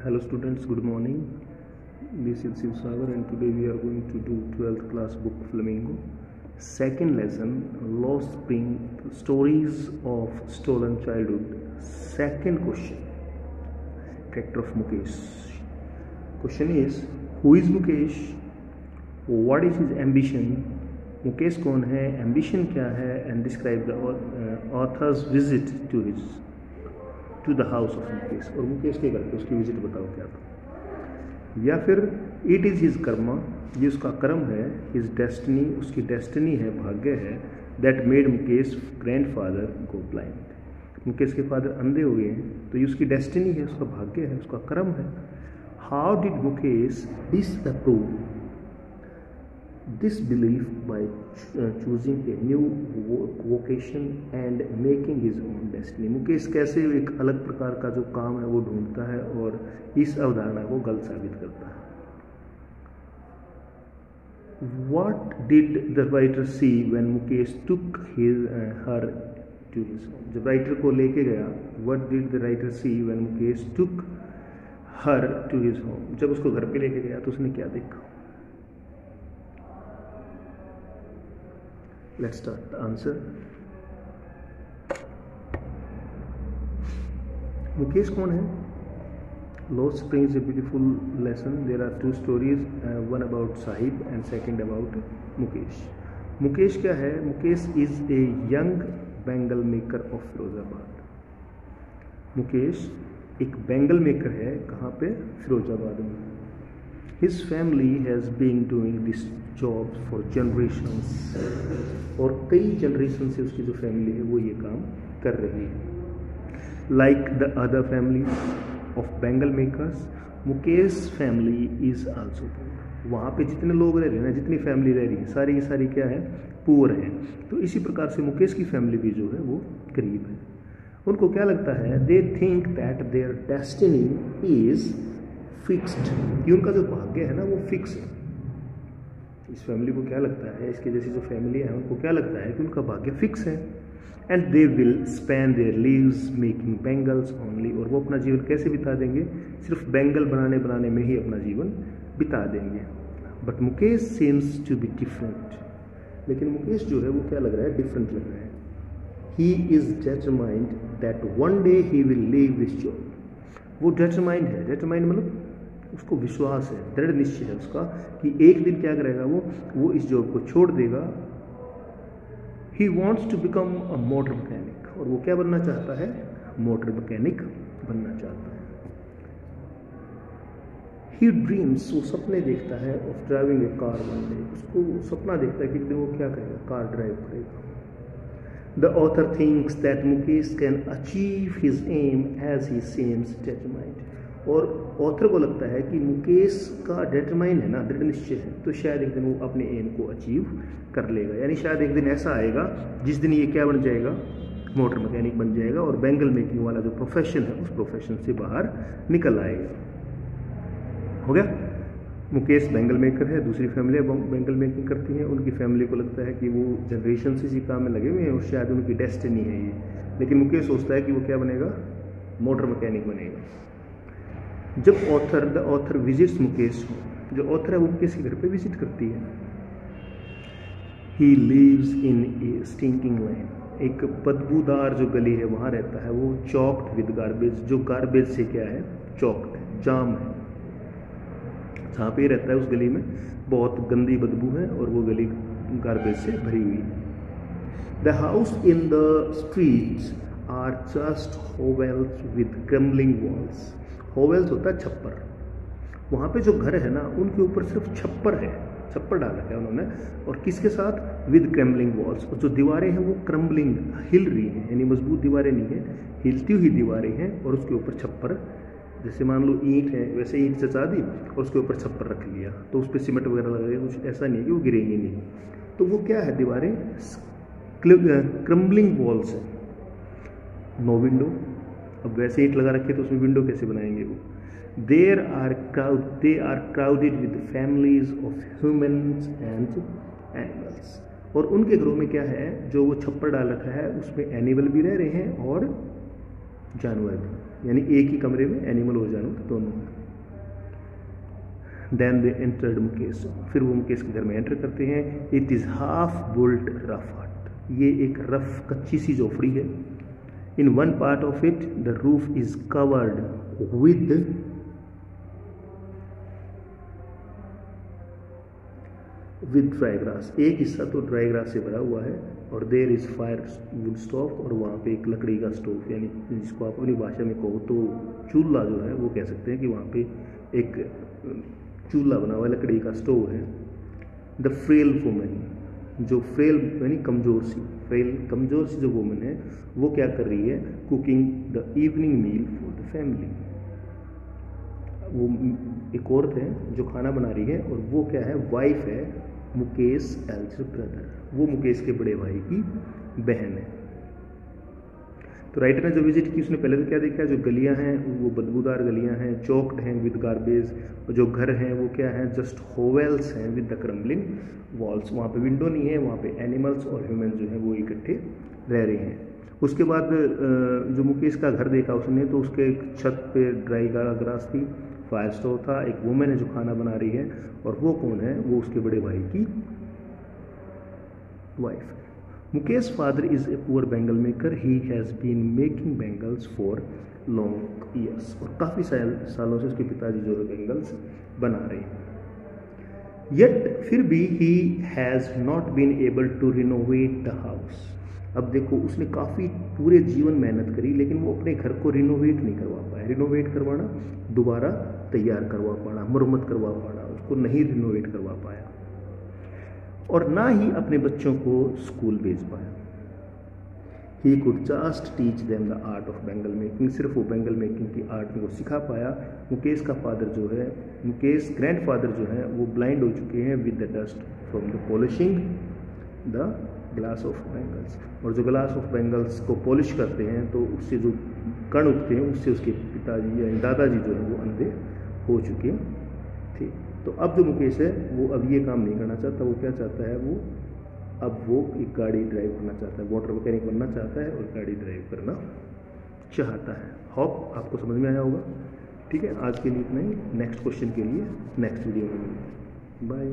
Hello students, good morning. This is Shiv Sagar and today we are going to do 12th class book Flamingo. Second lesson, Lost Spring, Stories of Stolen Childhood. Second question, character of Mukesh. Question is, who is Mukesh? What is his ambition? Mukesh कौन है? Ambition क्या है? And describe the author's visit to the house of Mukesh. और मुकेश के घर पे उसकी visit बताओ क्या था. या फिर इट इज़ हिज कर्मा, ये उसका कर्म है. हिज डेस्टिनी, उसकी डेस्टिनी है, भाग्य है. That made Mukesh grandfather go blind. Mukesh के फादर अंधे हो गए हैं तो ये उसकी डेस्टिनी है, उसका भाग्य है, उसका कर्म है. How did Mukesh disapprove this belief by choosing a new vocation and making his own destiny. Mukesh कैसे एक अलग प्रकार का जो काम है वो ढूंढता है और इस अवधारणा को गलत साबित करता है. What did the writer see when Mukesh took her to his home? जब राइटर को लेके गया, what did the writer see when Mukesh took her to his home? जब उसको घर पे लेके गया तो उसने क्या देखा? Let's start the answer. Mukesh कौन है? Lost Spring is a beautiful lesson. There are two stories, one about Sahib and second about Mukesh. Mukesh क्या है? Mukesh is a young bangle maker of Firozabad. Mukesh एक बैंगल मेकर है. कहाँ पे? फिरोजाबाद में. His family has been doing this job for generations. और कई generation से उसकी जो फैमिली है वो ये काम कर रही है. Like the other families of bangle makers, Mukesh family is also poor. वहाँ पे जितने लोग रह रहे हैं ना, जितनी फैमिली रह रही है, सारी की सारी क्या है? पुअर है. तो इसी प्रकार से मुकेश की फैमिली भी जो है वो गरीब है. उनको क्या लगता है? They think that their destiny is fixed. कि उनका जो भाग्य है ना वो फिक्स है. इस फैमिली को क्या लगता है, इसके जैसी जो फैमिली है उनको क्या लगता है कि उनका भाग्य फिक्स है. And they will spend their lives making bangles only. और वो अपना जीवन कैसे बिता देंगे? सिर्फ बैंगल बनाने में ही अपना जीवन बिता देंगे. But Mukesh seems to be different. लेकिन मुकेश जो है वो क्या लग रहा है? डिफरेंट लग रहा है. He is determined that one day he will leave this job. वो डिटरमाइंड है. डिटरमाइंड मतलब उसको विश्वास है, दृढ़ निश्चय है उसका कि एक दिन क्या करेगा वो इस जॉब को छोड़ देगा. He wants to become a motor mechanic. और वो क्या बनना चाहता है? मोटर मैकेनिक बनना चाहता है. ही ड्रीम्स, वो सपने देखता है, of driving A car one day. उसको सपना देखता है कि एक दिन वो क्या करेगा? कार ड्राइव करेगा. The author thinks that Mukesh can achieve his aim as he seems determined. और ऑथर को लगता है कि मुकेश का डिटरमाइन है ना, दृढ़ निश्चय है, तो शायद एक दिन वो अपने एम को अचीव कर लेगा. यानी शायद एक दिन ऐसा आएगा जिस दिन ये क्या बन जाएगा? मोटर मैकेनिक बन जाएगा और बैंगल मेकिंग वाला जो प्रोफेशन है उस प्रोफेशन से बाहर निकल आएगा. हो गया? मुकेश बैंगल मेकर है, दूसरी फैमिली बैंगल मेकिंग करती है. उनकी फैमिली को लगता है कि वो जनरेशन से इसी काम में लगे हुए हैं और शायद उनकी डेस्टिनी है ये. लेकिन मुकेश सोचता है कि वो क्या बनेगा? मोटर मैकेनिक बनेगा. जब द ऑथर विजिट्स मुकेश, जो ऑथर है वो मुकेश के घर पे विजिट करती है. He lives in a stinking lane. एक बदबूदार जो गली है वहाँ रहता है वो. चॉक्ड विद गार्बेज, जो गार्बेज से क्या है? चॉक्ड है, जाम है. जहाँ पे रहता है उस गली में बहुत गंदी बदबू है और वो गली गार्बेज से भरी हुई है. The house in the streets are just hovels with crumbling walls. Hovels होता है छप्पर. वहाँ पे जो घर है ना उनके ऊपर सिर्फ छप्पर है, छप्पर डाल रखा है उन्होंने. और किसके साथ? With crumbling walls. और जो दीवारें हैं वो क्रम्बलिंग, हिल रही हैं, यानी मजबूत दीवारें नहीं है, हिलती हुई दीवारें हैं. और उसके ऊपर छप्पर, जैसे मान लो ईंट है वैसे ईंट चचा दी और उसके ऊपर छप्पर रख लिया तो उस पर सीमेंट वगैरह लगा. कुछ ऐसा नहीं है कि वो गिरेंगे नहीं. तो वो क्या है? दीवारें क्रम्बलिंग वॉल्स है. No window. अब वैसे ईंट लगा रखे तो उसमें विंडो कैसे बनाएंगे वो? they are crowded with families of humans and animals. और उनके घरों में क्या है? जो वो छप्पर डाल रखा है उसमें एनिमल भी रह रहे हैं और जानवर भी, यानी एक ही कमरे में एनिमल और जानवर दोनों हैं। देन दे एंटर्ड मुकेश, फिर वो मुकेश के घर में एंटर करते हैं। It is half built rough hut, ये एक रफ कच्ची सी झोपड़ी है। In one part of it the roof is covered with dry grass, एक हिस्सा तो ड्राई ग्रास से भरा हुआ है, और there is fire wood stove, और वहाँ पे एक लकड़ी का स्टोव, यानी जिसको आप अपनी भाषा में कहो तो चूल्हा जो है वो कह सकते हैं कि वहाँ पे एक चूल्हा बना हुआ है, लकड़ी का स्टोव है। द फ्रेल वुमेन, जो फ्रेल यानी कमज़ोर सी जो वुमेन है वो क्या कर रही है, cooking the evening meal for the family. वो एक औरत है जो खाना बना रही है, और वो क्या है, वाइफ है मुकेश एल्डर ब्रदर, वो मुकेश के बड़े भाई की बहन है। तो राइटर ने जो विजिट की उसने पहले तो क्या देखा, जो गलियां हैं वो बदबूदार गलियां हैं, चौक्ड हैं विद गार्बेज, और जो घर हैं वो क्या हैं, जस्ट होवेल्स हैं विद द क्रम्बलिंग वॉल्स, वहाँ पे विंडो नहीं है, वहाँ पे एनिमल्स और ह्यूमन जो है वो इकट्ठे रह रहे हैं। उसके बाद जो मुकेश का घर देखा उसने, तो उसके छत पे ड्राई ग्रास थी, फायर स्टोव था, एक वुमेन है जो खाना बना रही है, और वो कौन है, वो उसके बड़े भाई की वाइफ है। Mukesh father is a poor bangle maker, he has been making bangles for long years, और काफ़ी सालों से उसके पिताजी जो है बैंगल्स बना रहे हैं। येट फिर भी he has not been able to renovate the house. अब देखो उसने काफ़ी पूरे जीवन मेहनत करी, लेकिन वो अपने घर को रिनोवेट नहीं करवा पाया। रिनोवेट करवाना, दोबारा तैयार करवा पाना, मरम्मत करवा पाना, उसको नहीं रिनोवेट करवा पाया, और ना ही अपने बच्चों को स्कूल भेज पाया। He could just teach them the art of bangle making, सिर्फ वो बैंगल मेकिंग की आर्ट को सिखा पाया। मुकेश का फादर जो है, मुकेश ग्रैंडफादर जो है वो ब्लाइंड हो चुके हैं with the dust from the polishing the glass of bangles, और जो ग्लास ऑफ बैंगल्स को पॉलिश करते हैं तो उससे जो कण उठते हैं उससे उसके पिताजी या दादाजी जो है वो अंधे हो चुके थे। तो अब जो मुकेश है वो अब ये काम नहीं करना चाहता, वो क्या चाहता है, वो एक गाड़ी ड्राइव करना चाहता है, वाटर मैकेनिक बनना चाहता है और गाड़ी ड्राइव करना चाहता है। होप आपको समझ में आया होगा। ठीक है, आज के लिए इतना ही, नेक्स्ट क्वेश्चन के लिए नेक्स्ट वीडियो में मिलते हैं। बाय।